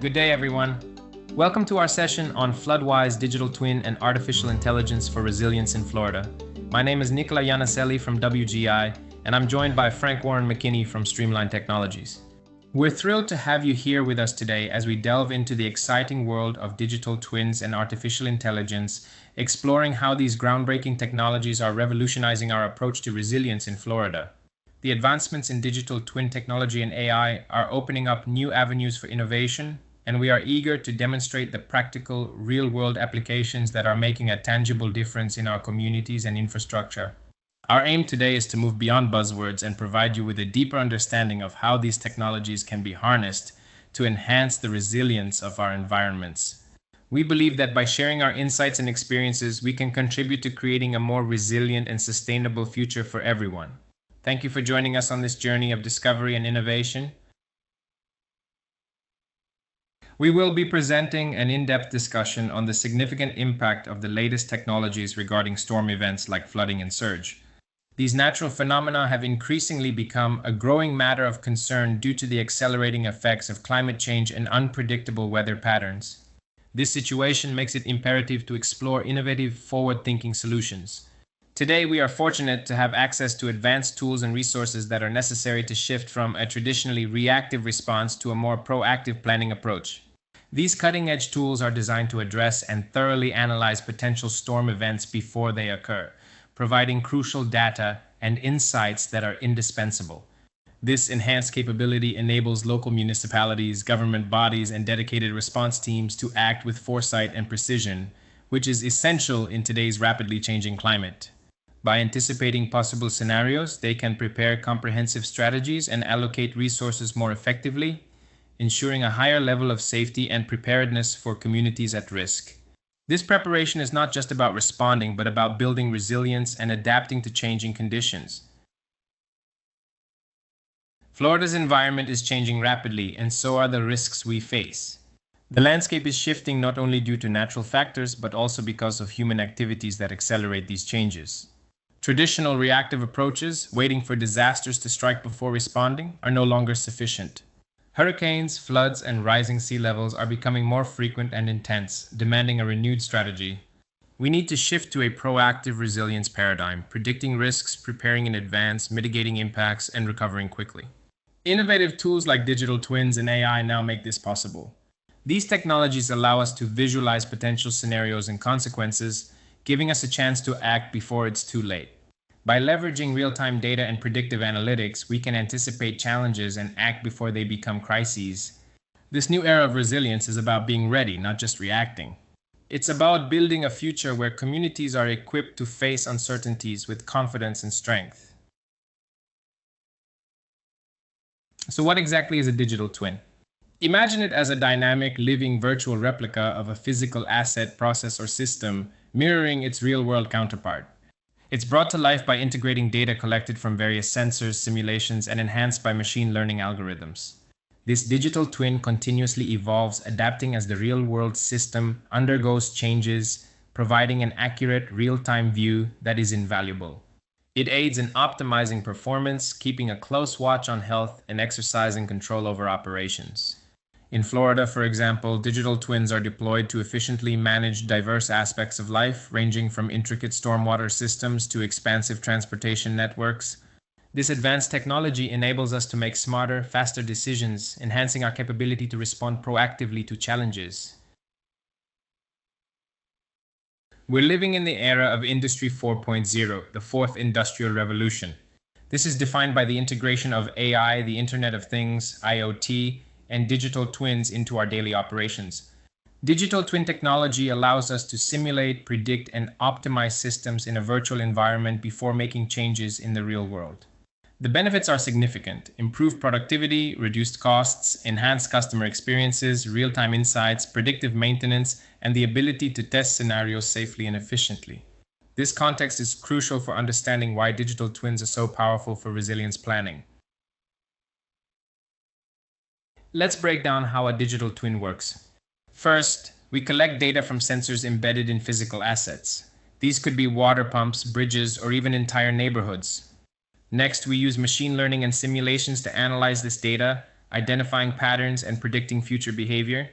Good day, everyone. Welcome to our session on Floodwise Digital Twin and Artificial Intelligence for Resilience in Florida. My name is Nicola Iannicelli from WGI, and I'm joined by Frank Warren McKinney from Streamline Technologies. We're thrilled to have you here with us today as we delve into the exciting world of digital twins and artificial intelligence, exploring how these groundbreaking technologies are revolutionizing our approach to resilience in Florida. The advancements in digital twin technology and AI are opening up new avenues for innovation, and we are eager to demonstrate the practical, real-world applications that are making a tangible difference in our communities and infrastructure. Our aim today is to move beyond buzzwords and provide you with a deeper understanding of how these technologies can be harnessed to enhance the resilience of our environments. We believe that by sharing our insights and experiences, we can contribute to creating a more resilient and sustainable future for everyone. Thank you for joining us on this journey of discovery and innovation. We will be presenting an in-depth discussion on the significant impact of the latest technologies regarding storm events like flooding and surge. These natural phenomena have increasingly become a growing matter of concern due to the accelerating effects of climate change and unpredictable weather patterns. This situation makes it imperative to explore innovative, forward-thinking solutions. Today, we are fortunate to have access to advanced tools and resources that are necessary to shift from a traditionally reactive response to a more proactive planning approach. These cutting-edge tools are designed to address and thoroughly analyze potential storm events before they occur, providing crucial data and insights that are indispensable. This enhanced capability enables local municipalities, government bodies, and dedicated response teams to act with foresight and precision, which is essential in today's rapidly changing climate. By anticipating possible scenarios, they can prepare comprehensive strategies and allocate resources more effectively, ensuring a higher level of safety and preparedness for communities at risk. This preparation is not just about responding, but about building resilience and adapting to changing conditions. Florida's environment is changing rapidly, and so are the risks we face. The landscape is shifting not only due to natural factors, but also because of human activities that accelerate these changes. Traditional reactive approaches, waiting for disasters to strike before responding, are no longer sufficient. Hurricanes, floods, and rising sea levels are becoming more frequent and intense, demanding a renewed strategy. We need to shift to a proactive resilience paradigm, predicting risks, preparing in advance, mitigating impacts, and recovering quickly. Innovative tools like digital twins and AI now make this possible. These technologies allow us to visualize potential scenarios and consequences, giving us a chance to act before it's too late. By leveraging real-time data and predictive analytics, we can anticipate challenges and act before they become crises. This new era of resilience is about being ready, not just reacting. It's about building a future where communities are equipped to face uncertainties with confidence and strength. So what exactly is a digital twin? Imagine it as a dynamic, living virtual replica of a physical asset, process, or system, mirroring its real-world counterpart. It's brought to life by integrating data collected from various sensors, simulations, and enhanced by machine learning algorithms. This digital twin continuously evolves, adapting as the real-world system undergoes changes, providing an accurate, real-time view that is invaluable. It aids in optimizing performance, keeping a close watch on health, and exercising control over operations. In Florida, for example, digital twins are deployed to efficiently manage diverse aspects of life, ranging from intricate stormwater systems to expansive transportation networks. This advanced technology enables us to make smarter, faster decisions, enhancing our capability to respond proactively to challenges. We're living in the era of Industry 4.0, the fourth industrial revolution. This is defined by the integration of AI, the Internet of Things, IoT, and digital twins into our daily operations. Digital twin technology allows us to simulate, predict, and optimize systems in a virtual environment before making changes in the real world. The benefits are significant: improved productivity, reduced costs, enhanced customer experiences, real-time insights, predictive maintenance, and the ability to test scenarios safely and efficiently. This context is crucial for understanding why digital twins are so powerful for resilience planning. Let's break down how a digital twin works. First, we collect data from sensors embedded in physical assets. These could be water pumps, bridges, or even entire neighborhoods. Next, we use machine learning and simulations to analyze this data, identifying patterns and predicting future behavior.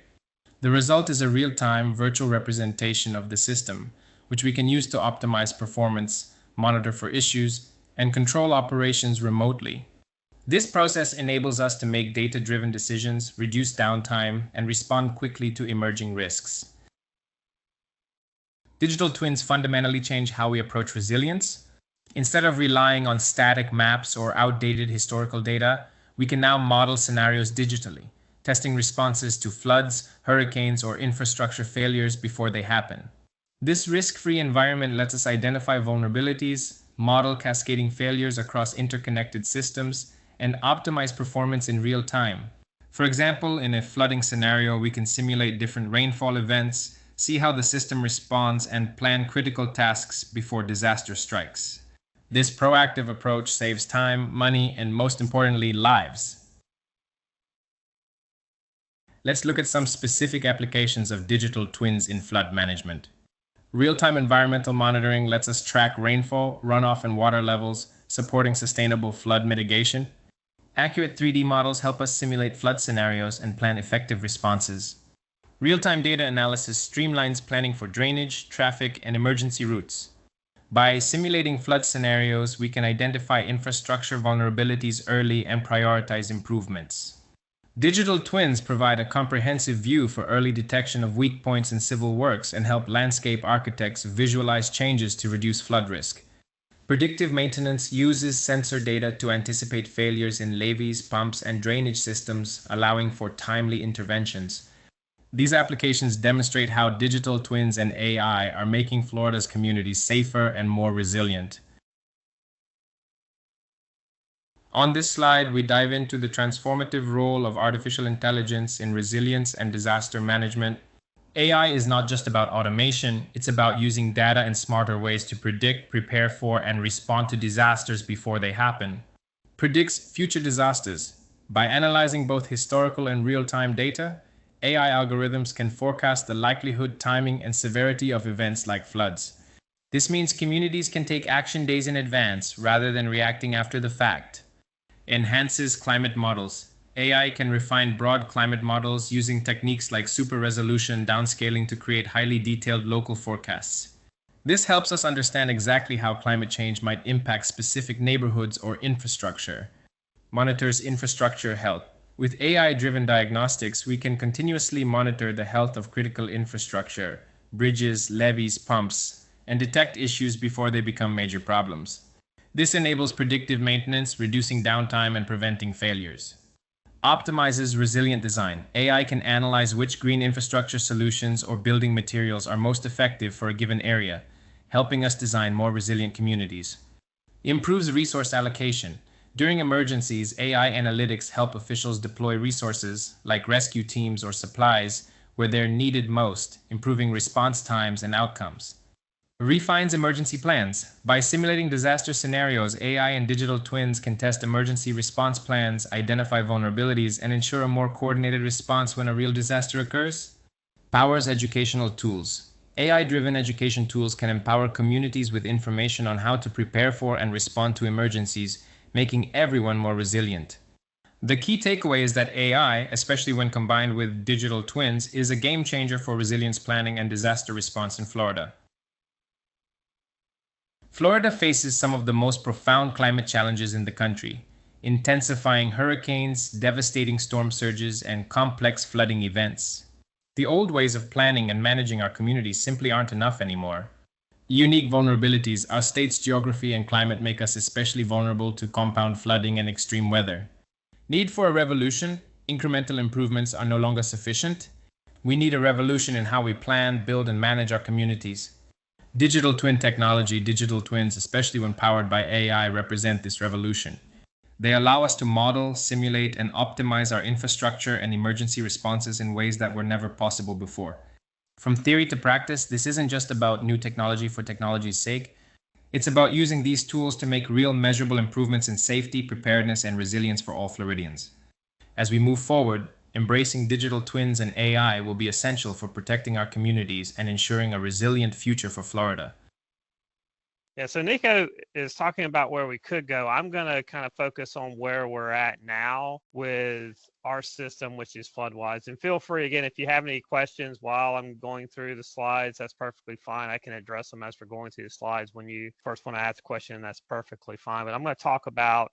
The result is a real-time virtual representation of the system, which we can use to optimize performance, monitor for issues, and control operations remotely. This process enables us to make data-driven decisions, reduce downtime, and respond quickly to emerging risks. Digital twins fundamentally change how we approach resilience. Instead of relying on static maps or outdated historical data, we can now model scenarios digitally, testing responses to floods, hurricanes, or infrastructure failures before they happen. This risk-free environment lets us identify vulnerabilities, model cascading failures across interconnected systems, and optimize performance in real time. For example, in a flooding scenario, we can simulate different rainfall events, see how the system responds, and plan critical tasks before disaster strikes. This proactive approach saves time, money, and most importantly, lives. Let's look at some specific applications of digital twins in flood management. Real-time environmental monitoring lets us track rainfall, runoff, and water levels, supporting sustainable flood mitigation. Accurate 3D models help us simulate flood scenarios and plan effective responses. Real-time data analysis streamlines planning for drainage, traffic, and emergency routes. By simulating flood scenarios, we can identify infrastructure vulnerabilities early and prioritize improvements. Digital twins provide a comprehensive view for early detection of weak points in civil works and help landscape architects visualize changes to reduce flood risk. Predictive maintenance uses sensor data to anticipate failures in levees, pumps, and drainage systems, allowing for timely interventions. These applications demonstrate how digital twins and AI are making Florida's communities safer and more resilient. On this slide, we dive into the transformative role of artificial intelligence in resilience and disaster management. AI is not just about automation, it's about using data in smarter ways to predict, prepare for, and respond to disasters before they happen. Predicts future disasters. By analyzing both historical and real-time data, AI algorithms can forecast the likelihood, timing, and severity of events like floods. This means communities can take action days in advance rather than reacting after the fact. Enhances climate models. AI can refine broad climate models using techniques like super resolution downscaling to create highly detailed local forecasts. This helps us understand exactly how climate change might impact specific neighborhoods or infrastructure. Monitors infrastructure health. With AI-driven diagnostics, we can continuously monitor the health of critical infrastructure, bridges, levees, pumps, and detect issues before they become major problems. This enables predictive maintenance, reducing downtime and preventing failures. Optimizes resilient design. AI can analyze which green infrastructure solutions or building materials are most effective for a given area, helping us design more resilient communities. Improves resource allocation. During emergencies, AI analytics help officials deploy resources, like rescue teams or supplies, where they're needed most, improving response times and outcomes. Refines emergency plans. By simulating disaster scenarios, AI and digital twins can test emergency response plans, identify vulnerabilities, and ensure a more coordinated response when a real disaster occurs. Powers educational tools. AI-driven education tools can empower communities with information on how to prepare for and respond to emergencies, making everyone more resilient. The key takeaway is that AI, especially when combined with digital twins, is a game changer for resilience planning and disaster response in Florida. Florida faces some of the most profound climate challenges in the country, intensifying hurricanes, devastating storm surges, and complex flooding events. The old ways of planning and managing our communities simply aren't enough anymore. Unique vulnerabilities, our state's geography and climate make us especially vulnerable to compound flooding and extreme weather. Need for a revolution? Incremental improvements are no longer sufficient. We need a revolution in how we plan, build, and manage our communities. Digital twin technology, digital twins, especially when powered by AI, represent this revolution. They allow us to model, simulate, and optimize our infrastructure and emergency responses in ways that were never possible before. From theory to practice, this isn't just about new technology for technology's sake. It's about using these tools to make real measurable improvements in safety, preparedness, and resilience for all Floridians. As we move forward, embracing digital twins and AI will be essential for protecting our communities and ensuring a resilient future for Florida. Yeah, so Nico is talking about where we could go. I'm going to kind of focus on where we're at now with our system, which is FloodWise. And feel free, again, if you have any questions while I'm going through the slides, that's perfectly fine. I can address them as we're going through the slides. When you first want to ask a question, that's perfectly fine. But I'm going to talk about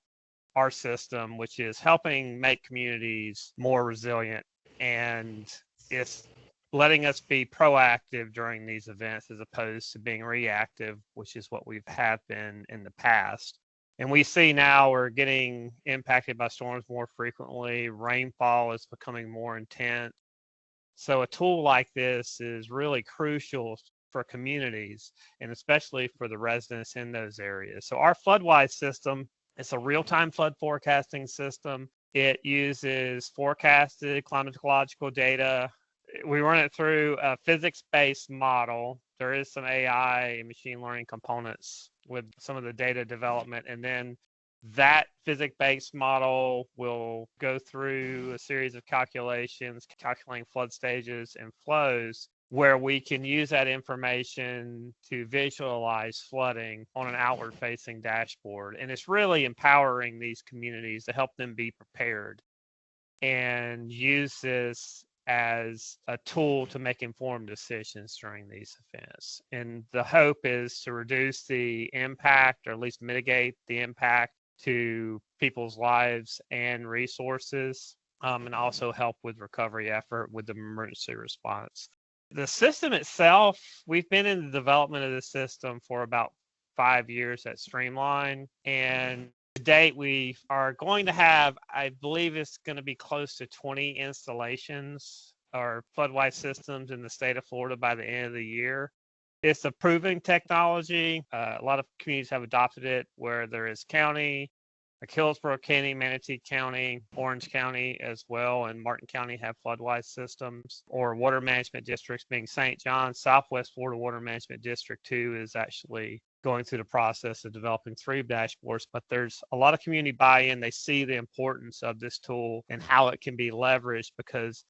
our system, which is helping make communities more resilient. And it's letting us be proactive during these events as opposed to being reactive, which is what we've have been in the past. And we see now we're getting impacted by storms more frequently. Rainfall is becoming more intense. So a tool like this is really crucial for communities and especially for the residents in those areas. So our FloodWise system, it's a real-time flood forecasting system. It uses forecasted climatological data. We run it through a physics-based model. There is some AI and machine learning components with some of the data development. And then that physics-based model will go through a series of calculations, calculating flood stages and flows, where we can use that information to visualize flooding on an outward-facing dashboard. And it's really empowering these communities to help them be prepared and use this as a tool to make informed decisions during these events. And the hope is to reduce the impact, or at least mitigate the impact to people's lives and resources, and also help with recovery effort with the emergency response. The system itself, we've been in the development of the system for about 5 years at Streamline, and to date, we are going to have, I believe it's going to be close to 20 installations or FloodWise systems in the state of Florida by the end of the year. It's a proven technology. A lot of communities have adopted it, where there is county, like Hillsborough County, Manatee County, Orange County as well, and Martin County have FloodWise systems, or water management districts being St. John. Southwest Florida Water Management District 2 is actually going through the process of developing 3 dashboards, but there's a lot of community buy-in. They see the importance of this tool and how it can be leveraged, because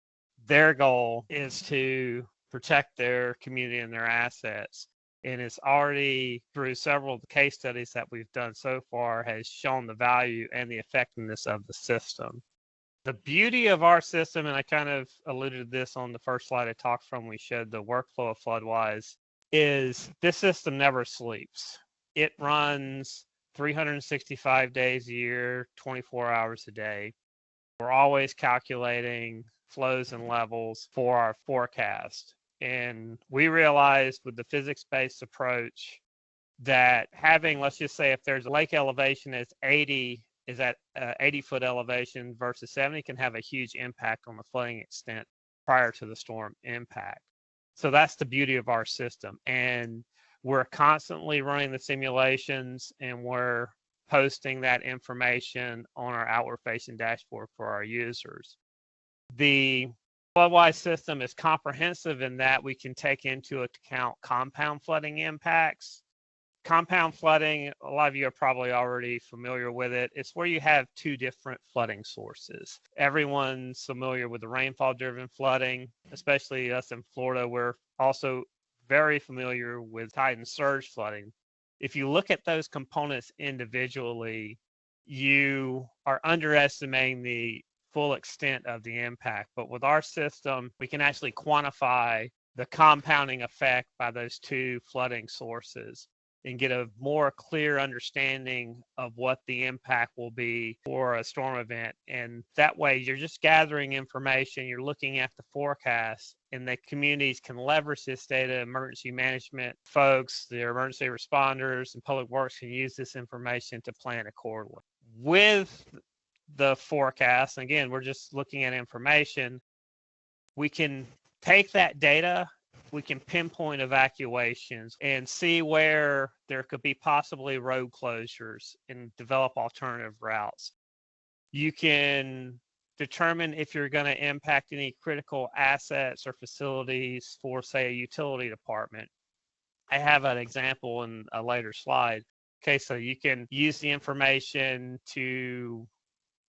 their goal is to protect their community and their assets. And it's already, through several case studies that we've done so far, has shown the value and the effectiveness of the system. The beauty of our system, and I kind of alluded to this on the first slide I talked from, we showed the workflow of FloodWise, is this system never sleeps. It runs 365 days a year, 24 hours a day. We're always calculating flows and levels for our forecast. And we realized with the physics-based approach that having, let's just say, if there's a lake elevation that's 80, is at 80-foot elevation versus 70, can have a huge impact on the flooding extent prior to the storm impact. So that's the beauty of our system. And we're constantly running the simulations, and we're posting that information on our outward-facing dashboard for our users. The FloodWise system is comprehensive in that we can take into account compound flooding impacts. Compound flooding, a lot of you are probably already familiar with it. It's where you have 2 different flooding sources. Everyone's familiar with the rainfall-driven flooding, especially us in Florida. We're also very familiar with tide and surge flooding. If you look at those components individually, you are underestimating the full extent of the impact. But with our system, we can actually quantify the compounding effect by those 2 flooding sources and get a more clear understanding of what the impact will be for a storm event. And that way, you're just gathering information, you're looking at the forecast, and the communities can leverage this data. Emergency management folks, the emergency responders, and public works can use this information to plan accordingly. With the forecast, and again, we're just looking at information, we can take that data, we can pinpoint evacuations and see where there could be possibly road closures and develop alternative routes. You can determine if you're going to impact any critical assets or facilities for, say, a utility department. I have an example in a later slide. Okay, so you can use the information to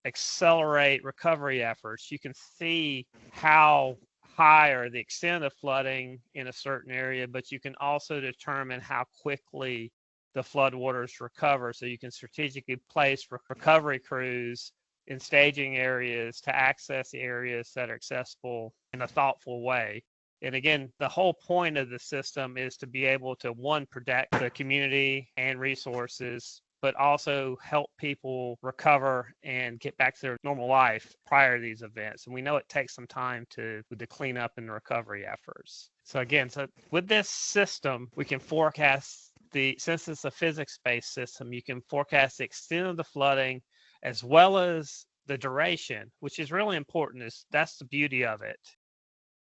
accelerate recovery efforts. You can see how high or the extent of flooding in a certain area, but you can also determine how quickly the floodwaters recover. So you can strategically place recovery crews in staging areas to access areas that are accessible in a thoughtful way. And again, the whole point of the system is to be able to, one, protect the community and resources, but also help people recover and get back to their normal life prior to these events. And we know it takes some time to the cleanup and recovery efforts. So again, with this system, we can forecast since it's a physics-based system, you can forecast the extent of the flooding as well as the duration, which is really important. That's the beauty of it.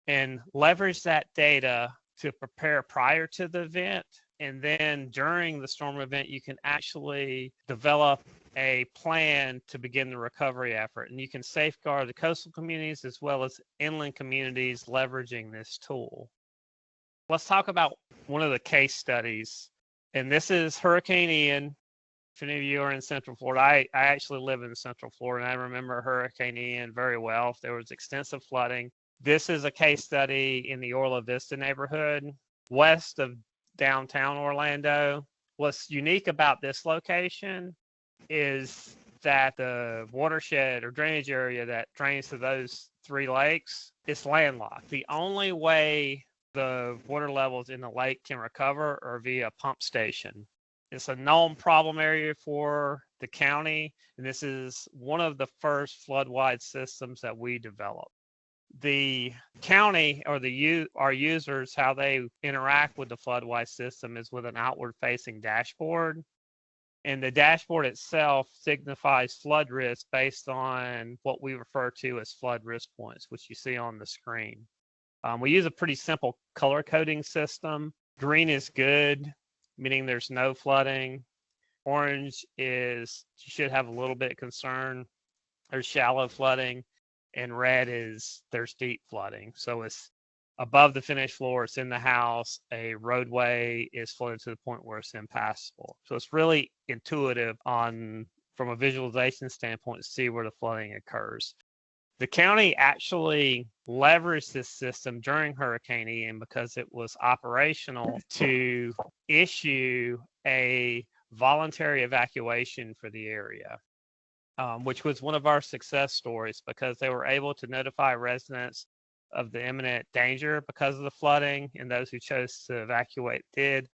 And leverage that data to prepare prior to the event. And then during the storm event, you can actually develop a plan to begin the recovery effort. And you can safeguard the coastal communities as well as inland communities leveraging this tool. Let's talk about one of the case studies. And this is Hurricane Ian. If any of you are in Central Florida, I actually live in Central Florida, and I remember Hurricane Ian very well. There was extensive flooding. This is a case study in the Orla Vista neighborhood, west of downtown Orlando. What's unique about this location is that the watershed or drainage area that drains to those three lakes is landlocked. The only way the water levels in the lake can recover are via pump station. It's a known problem area for the county, and this is one of the first flood-wide systems that we developed. The county or our users, how they interact with the flood-wide system is with an outward-facing dashboard. And the dashboard itself signifies flood risk based on what we refer to as flood risk points, which you see on the screen. We use a pretty simple color coding system. Green is good, meaning there's no flooding. Orange is you should have a little bit of concern. There's shallow flooding. And red is there's deep flooding. So it's above the finished floor, it's in the house, a roadway is flooded to the point where it's impassable. So it's really intuitive from a visualization standpoint to see where the flooding occurs. The county actually leveraged this system during Hurricane Ian because it was operational to issue a voluntary evacuation for the area. Which was one of our success stories because they were able to notify residents of the imminent danger because of the flooding, and those who chose to evacuate did.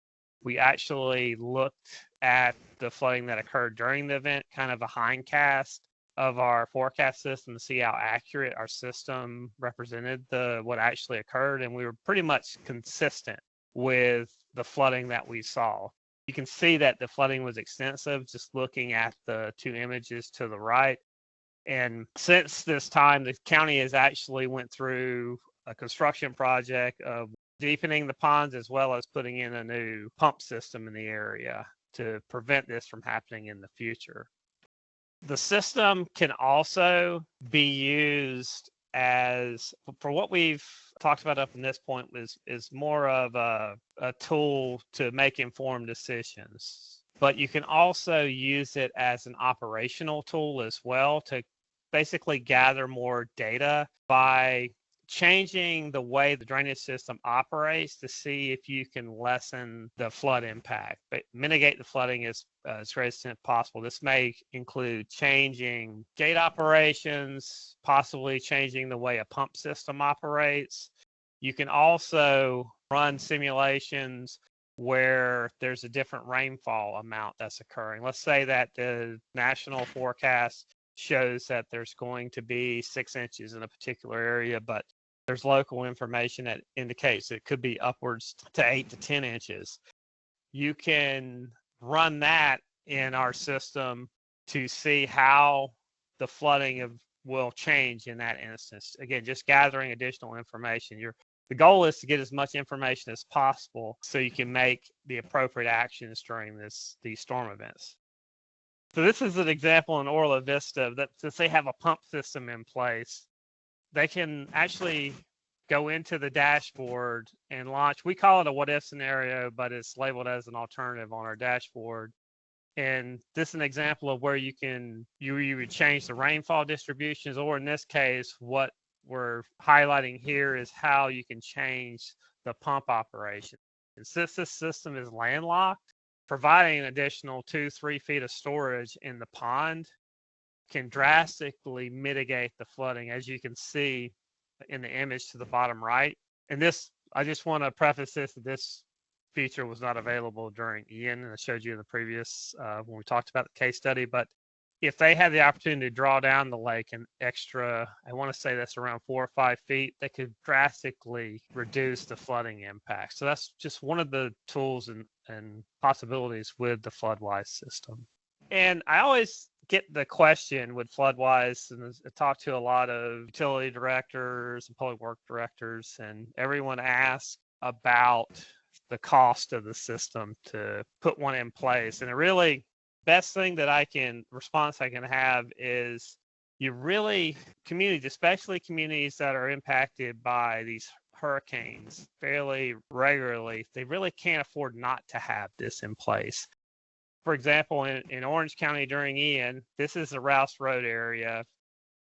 We actually looked at the flooding that occurred during the event, kind of a hindcast of our forecast system to see how accurate our system represented what actually occurred, and we were pretty much consistent with the flooding that we saw. You can see that the flooding was extensive just looking at the two images to the right. And since this time, the county has actually went through a construction project of deepening the ponds as well as putting in a new pump system in the area to prevent this from happening in the future. The system can also be used for what we've talked about up to this point is more of a tool to make informed decisions. But you can also use it as an operational tool as well to basically gather more data by changing the way the drainage system operates to see if you can lessen the flood impact, but mitigate the flooding as great as possible. This may include changing gate operations, possibly changing the way a pump system operates. You can also run simulations where there's a different rainfall amount that's occurring. Let's say that the national forecast shows that there's going to be 6 inches in a particular area, but there's local information that indicates it could be upwards to 8 to 10 inches. You can run that in our system to see how the flooding will change in that instance. Again, just gathering additional information. The goal is to get as much information as possible so you can make the appropriate actions during these storm events. So this is an example in Orla Vista that since they have a pump system in place, they can actually go into the dashboard and launch. We call it a what if scenario, but it's labeled as an alternative on our dashboard. And this is an example of where you would change the rainfall distributions, or in this case, what we're highlighting here is how you can change the pump operation. And since this system is landlocked, providing an additional 2-3 feet of storage in the pond can drastically mitigate the flooding, as you can see in the image to the bottom right. And this, I just want to preface this, that this feature was not available during Ian, and I showed you in the previous, when we talked about the case study. But if they had the opportunity to draw down the lake an extra, I want to say that's around 4 or 5 feet, they could drastically reduce the flooding impact. So that's just one of the tools and possibilities with the FloodWise system. And I always get the question with FloodWise, and I talk to a lot of utility directors and public work directors, and everyone asks about the cost of the system to put one in place. And it really, best thing that response I can have is you really, communities, especially communities that are impacted by these hurricanes fairly regularly, they really can't afford not to have this in place. For example, in Orange County during Ian, this is the Rouse Road area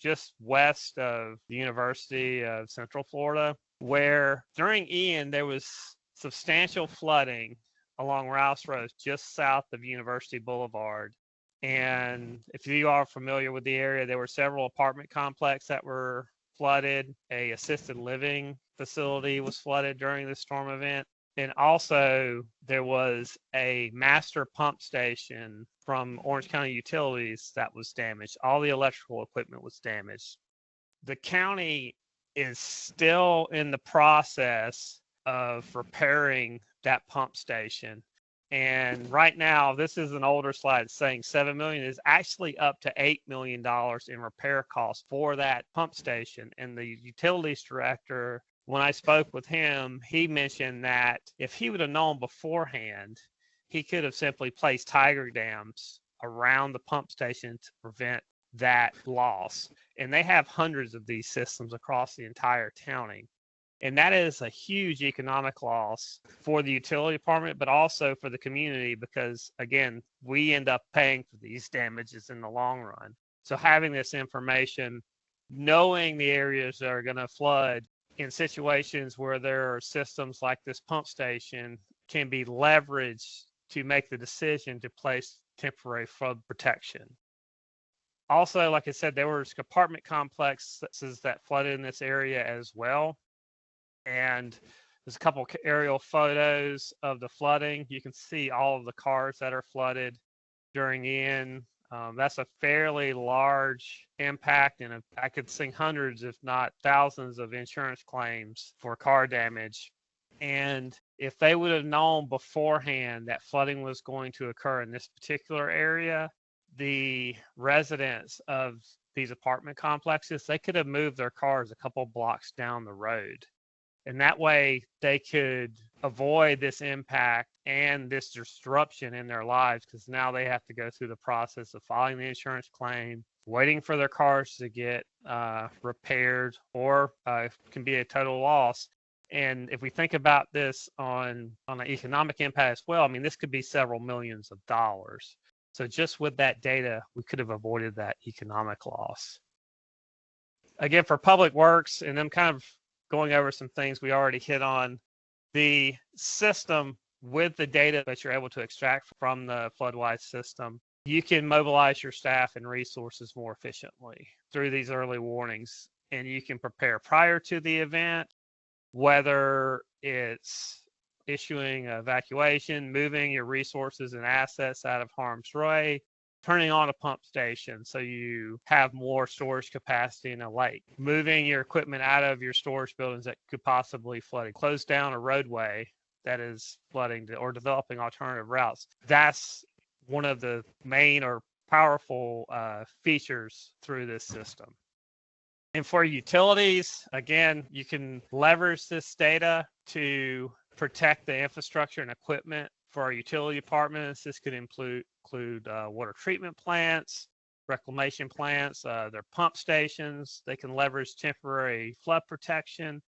just west of the University of Central Florida, where during Ian there was substantial flooding along Rouse Road just south of University Boulevard. And if you are familiar with the area, there were several apartment complexes that were flooded. A assisted living facility was flooded during the storm event. And also there was a master pump station from Orange County Utilities that was damaged. All the electrical equipment was damaged. The county is still in the process of repairing that pump station. And right now, this is an older slide saying $7 million is actually up to $8 million in repair costs for that pump station. And the utilities director, when I spoke with him, he mentioned that if he would have known beforehand, he could have simply placed tiger dams around the pump station to prevent that loss. And they have hundreds of these systems across the entire county. And that is a huge economic loss for the utility department, but also for the community, because again, we end up paying for these damages in the long run. So having this information, knowing the areas that are going to flood in situations where there are systems like this pump station, can be leveraged to make the decision to place temporary flood protection. Also, like I said, there were apartment complexes that flooded in this area as well. And there's a couple aerial photos of the flooding. You can see all of the cars that are flooded during Ian. That's a fairly large impact, and I could see hundreds, if not thousands, of insurance claims for car damage. And if they would have known beforehand that flooding was going to occur in this particular area, the residents of these apartment complexes, they could have moved their cars a couple blocks down the road. And that way they could avoid this impact and this disruption in their lives, because now they have to go through the process of filing the insurance claim, waiting for their cars to get repaired, or can be a total loss. And if we think about this on an economic impact as well, I mean, this could be several millions of dollars. So just with that data, we could have avoided that economic loss. Again, for public works, and them kind of going over some things we already hit on, the system with the data that you're able to extract from the FloodWise system, you can mobilize your staff and resources more efficiently through these early warnings. And you can prepare prior to the event, whether it's issuing evacuation, moving your resources and assets out of harm's way, turning on a pump station so you have more storage capacity in a lake, moving your equipment out of your storage buildings that could possibly flood, close down a roadway that is flooding, or developing alternative routes. That's one of the main or powerful features through this system. And for utilities, again, you can leverage this data to protect the infrastructure and equipment for our utility departments. This could include water treatment plants, reclamation plants, their pump stations. They can leverage temporary flood protection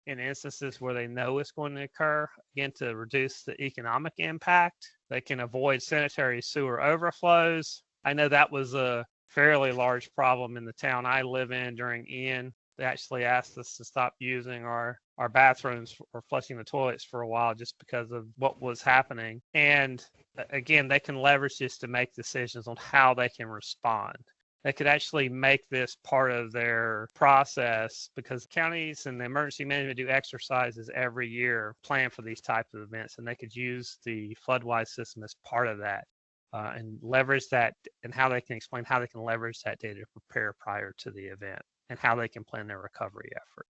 in instances where they know it's going to occur, again, to reduce the economic impact. They can avoid sanitary sewer overflows. I know that was a fairly large problem in the town I live in during Ian. They actually asked us to stop using our bathrooms or flushing the toilets for a while just because of what was happening. And again, they can leverage this to make decisions on how they can respond. They could actually make this part of their process, because counties and the emergency management do exercises every year, plan for these types of events, and they could use the FloodWise system as part of that, and leverage that, and how they can explain how they can leverage that data to prepare prior to the event and how they can plan their recovery effort.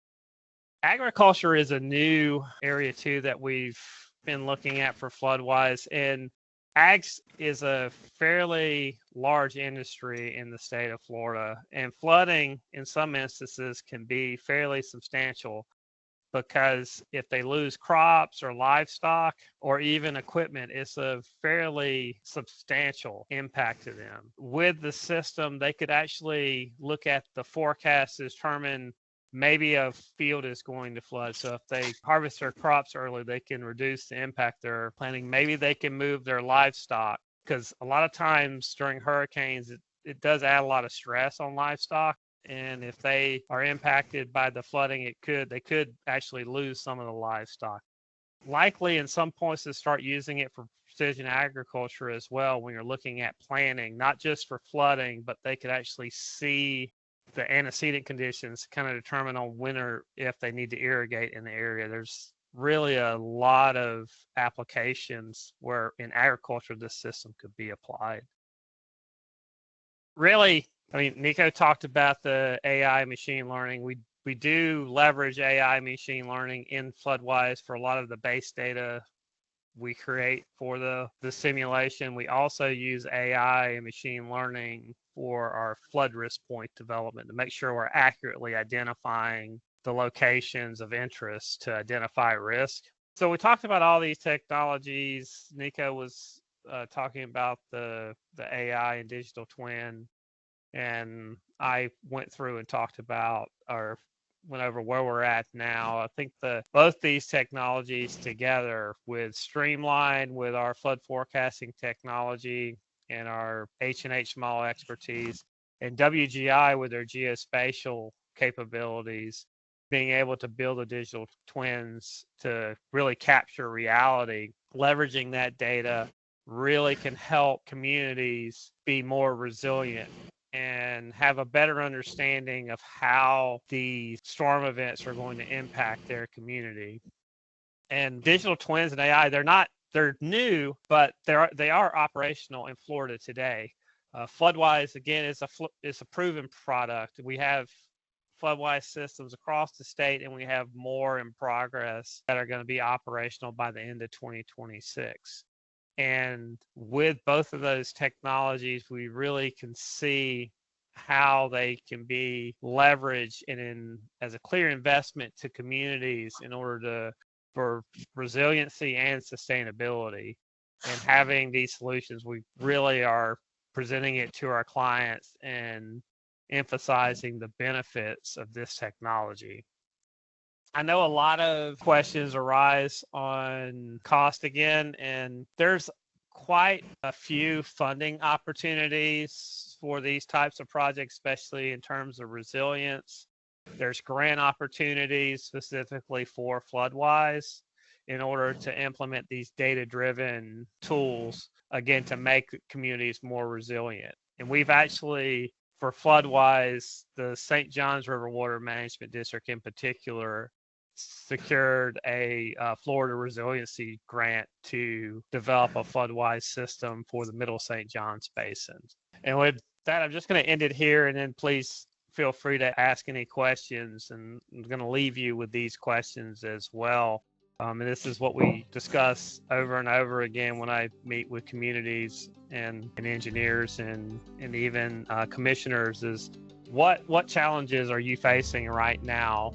Agriculture is a new area too that we've been looking at for FloodWise, and Ags is a fairly large industry in the state of Florida, and flooding in some instances can be fairly substantial, because if they lose crops or livestock or even equipment, it's a fairly substantial impact to them. With the system, they could actually look at the forecast to determine maybe a field is going to flood. So if they harvest their crops early, they can reduce the impact they're planning. Maybe they can move their livestock, because a lot of times during hurricanes, it does add a lot of stress on livestock. And if they are impacted by the flooding, they could actually lose some of the livestock. Likely in some points to start using it for precision agriculture as well, when you're looking at planning, not just for flooding, but they could actually see the antecedent conditions, kind of determine on when or if they need to irrigate in the area. There's really a lot of applications where in agriculture this system could be applied. Really, I mean, Nico talked about the AI machine learning. We do leverage AI machine learning in FloodWise for a lot of the base data we create for the simulation. We also use AI and machine learning for our flood risk point development to make sure we're accurately identifying the locations of interest to identify risk. So we talked about all these technologies. Nico was talking about the AI and digital twin, and I went through and talked about, or went over where we're at now. I think both these technologies together, with Streamline, with our flood forecasting technology and our H&H model expertise, and WGI with their geospatial capabilities, being able to build the digital twins to really capture reality, leveraging that data really can help communities be more resilient and have a better understanding of how the storm events are going to impact their community. And digital twins and AI, they're new, but they are operational in Florida today. FloodWise, again, is a proven product. We have FloodWise systems across the state, and we have more in progress that are going to be operational by the end of 2026. And with both of those technologies, we really can see how they can be leveraged as a clear investment to communities in order for resiliency and sustainability. And having these solutions, we really are presenting it to our clients and emphasizing the benefits of this technology. I know a lot of questions arise on cost again, and there's quite a few funding opportunities for these types of projects, especially in terms of resilience. There's grant opportunities specifically for FloodWise in order to implement these data-driven tools, again, to make communities more resilient. And we've actually, for FloodWise, the St. Johns River Water Management District in particular, secured a Florida resiliency grant to develop a FloodWise system for the Middle St. Johns Basin. And with that, I'm just going to end it here, and then please feel free to ask any questions. And I'm going to leave you with these questions as well. And this is what we discuss over and over again when I meet with communities and engineers and even commissioners, is what challenges are you facing right now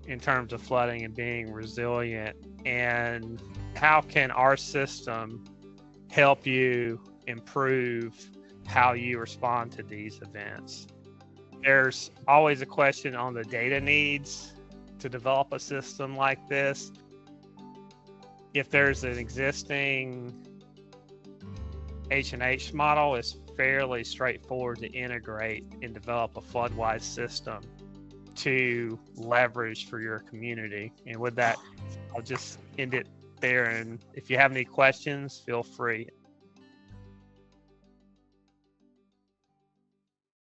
in terms of flooding and being resilient, and how can our system help you improve how you respond to these events? There's always a question on the data needs to develop a system like this. If there's an existing H&H model, it's fairly straightforward to integrate and develop a FloodWise system to leverage for your community. And with that, I'll just end it there. And if you have any questions, feel free.